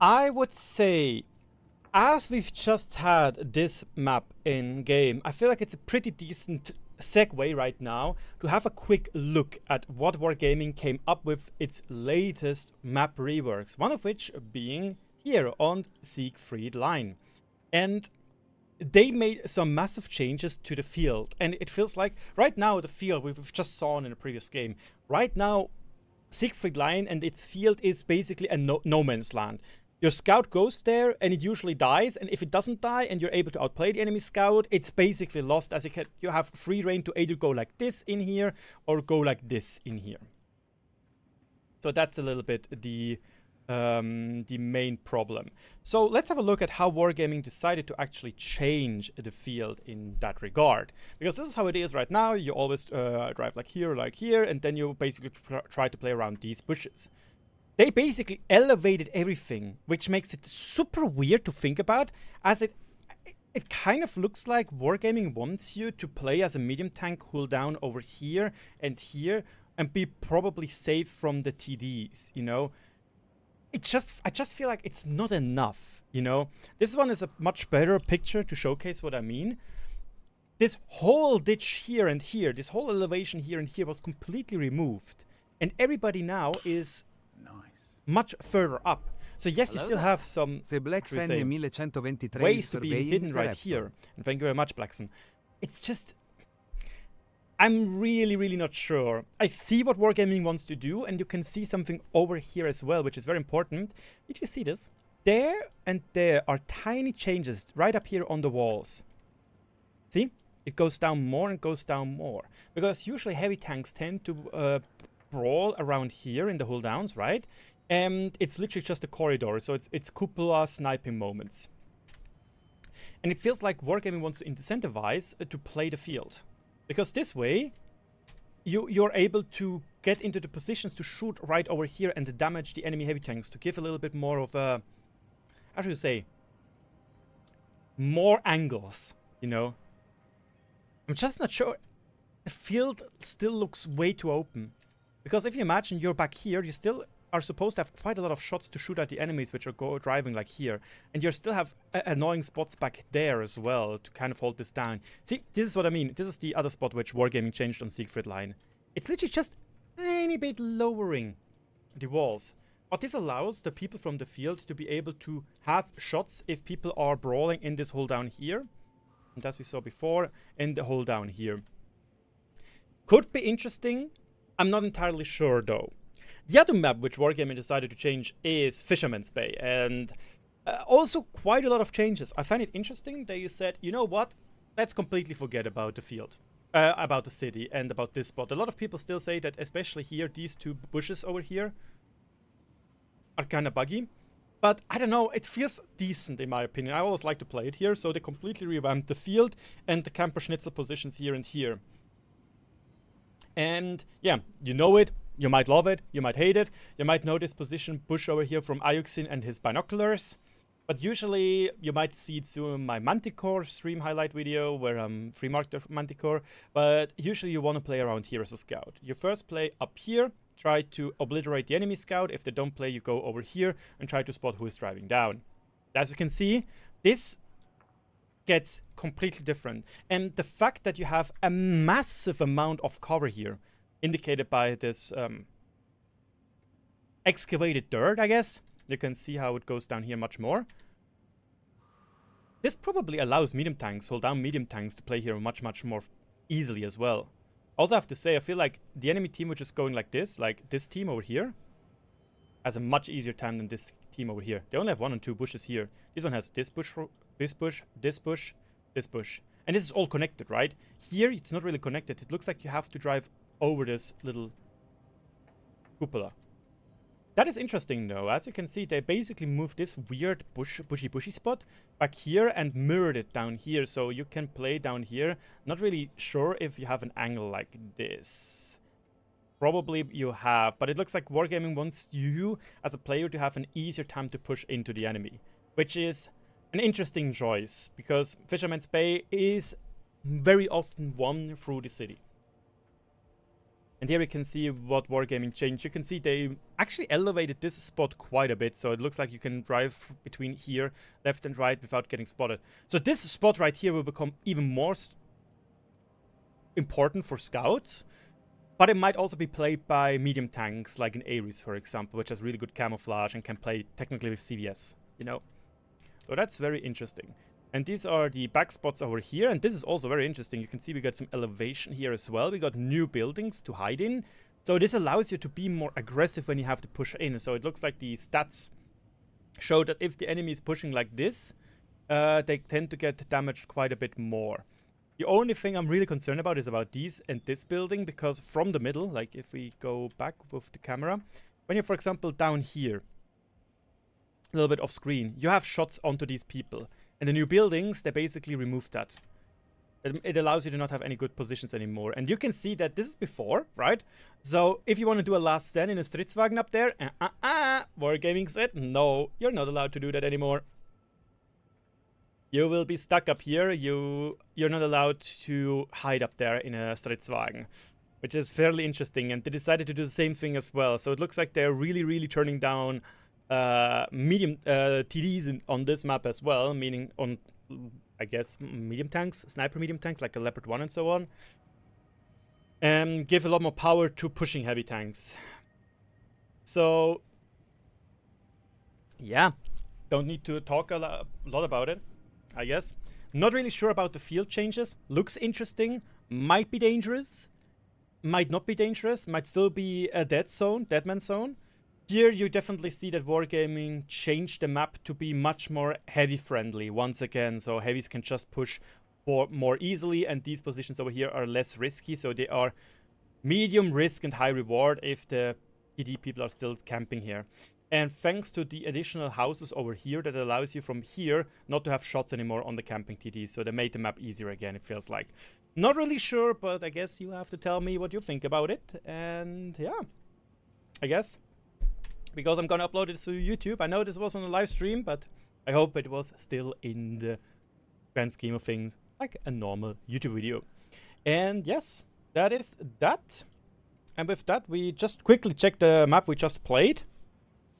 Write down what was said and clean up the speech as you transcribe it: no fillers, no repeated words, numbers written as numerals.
I would say, as we've just had this map in game, I feel like it's a pretty decent segue right now to have a quick look at what Wargaming came up with its latest map reworks, one of which being here on Siegfried Line. And they made some massive changes to the field, and it feels like right now the field we've just saw in a previous game, right now Siegfried Line and its field is basically a no man's land. Your scout goes there and it usually dies, and if it doesn't die and you're able to outplay the enemy scout, it's basically lost, as you have free reign to either go like this in here or go like this in here. So that's a little bit the main problem. So let's have a look at how Wargaming decided to actually change the field in that regard. Because this is how it is right now. You always drive like here, and then you basically try to play around these bushes. They basically elevated everything, which makes it super weird to think about, as it kind of looks like Wargaming wants you to play as a medium tank cooldown over here and be probably safe from the TDs, you know? I just feel like it's not enough, you know? This one is a much better picture to showcase what I mean. This whole ditch here and here, this whole elevation here and here was completely removed. And everybody now is much further up. So yes, you still have some ways to be hidden right here. And thank you very much, Blackson. It's just, I'm really not sure. I see what Wargaming wants to do, and you can see something over here as well, which is very important. Did you see this? There and there are tiny changes right up here on the walls. See? It goes down more and goes down more. Because usually heavy tanks tend to brawl around here in the hull downs, right? And it's literally just a corridor, so it's cupola sniping moments. And it feels like Wargaming wants to incentivize to play the field. Because this way, you're able to get into the positions to shoot right over here and damage the enemy heavy tanks, to give a little bit more of a, how should you say, more angles, you know? I'm just not sure. The field still looks way too open. Because if you imagine you're back here, you still are supposed to have quite a lot of shots to shoot at the enemies which are driving like here. And you still have annoying spots back there as well to kind of hold this down. See, this is what I mean. This is the other spot which Wargaming changed on Siegfried Line. It's literally just a tiny bit lowering the walls. But this allows the people from the field to be able to have shots if people are brawling in this hole down here. And as we saw before, in the hole down here. Could be interesting. I'm not entirely sure though. The other map which Wargaming decided to change is Fisherman's Bay, and also quite a lot of changes. I find it interesting that you said, you know what, let's completely forget about the field, about the city, and about this spot. A lot of people still say that, especially here, these two bushes over here are kind of buggy. But I don't know, it feels decent in my opinion. I always like to play it here, so they completely revamped the field and the camper schnitzel positions here and here. And yeah, you know it. You might love it, you might hate it, you might know this position bush over here from Ayuxin and his binoculars, but usually you might see it soon in my Manticore stream highlight video where I'm free marked the Manticore, but usually you want to play around here as a scout. You first play up here, try to obliterate the enemy scout. If they don't play, you go over here and try to spot who is driving down. As you can see, this gets completely different, and the fact that you have a massive amount of cover here, indicated by this excavated dirt, I guess. You can see how it goes down here much more. This probably allows medium tanks, hold down medium tanks, to play here much more easily as well. Also, I have to say, I feel like the enemy team which is going like this team over here, has a much easier time than this team over here. They only have 1 and 2 bushes here. This one has this bush, this bush, this bush, this bush. And this is all connected, right? Here, it's not really connected. It looks like you have to drive over this little cupola. That is interesting though. As you can see, they basically moved this weird bushy spot back here and mirrored it down here, so you can play down here. Not really sure if you have an angle like this. Probably you have, but it looks like Wargaming wants you as a player to have an easier time to push into the enemy, which is an interesting choice because Fisherman's Bay is very often won through the city. And here we can see what Wargaming changed. You can see they actually elevated this spot quite a bit. So it looks like you can drive between here, left and right, without getting spotted. So this spot right here will become even more important for scouts. But it might also be played by medium tanks, like an Ares, for example, which has really good camouflage and can play technically with CVS, you know? So that's very interesting. And these are the back spots over here, and this is also very interesting. You can see we got some elevation here as well. We got new buildings to hide in. So this allows you to be more aggressive when you have to push in. So it looks like the stats show that if the enemy is pushing like this, they tend to get damaged quite a bit more. The only thing I'm really concerned about is about these and this building, because from the middle, like if we go back with the camera, when you're, for example, down here, a little bit off screen, you have shots onto these people. And the new buildings, they basically removed that. It allows you to not have any good positions anymore. And you can see that this is before, right? So if you want to do a last stand in a Stridswagen up there, Wargaming said, no, you're not allowed to do that anymore. You will be stuck up here. You're not allowed to hide up there in a Stridswagen, which is fairly interesting. And they decided to do the same thing as well. So it looks like they're really, really turning down medium TDs on this map as well, meaning on, I guess, medium tanks, sniper medium tanks like a Leopard 1 and so on, and give a lot more power to pushing heavy tanks. So yeah, don't need to talk a lot about it, I guess. Not really sure about the field changes. Looks interesting, might be dangerous, might not be dangerous, might still be a dead man zone. Here you definitely see that Wargaming changed the map to be much more heavy friendly once again, so heavies can just push more easily, and these positions over here are less risky, so they are medium risk and high reward if the PD people are still camping here. And thanks to the additional houses over here, that allows you from here not to have shots anymore on the camping TD, so they made the map easier again, it feels like. Not really sure, but I guess you have to tell me what you think about it, and yeah, I guess. Because I'm gonna upload it to YouTube. I know this was on a live stream, but I hope it was still in the grand scheme of things like a normal YouTube video. And yes, that is that. And with that, we just quickly check the map we just played.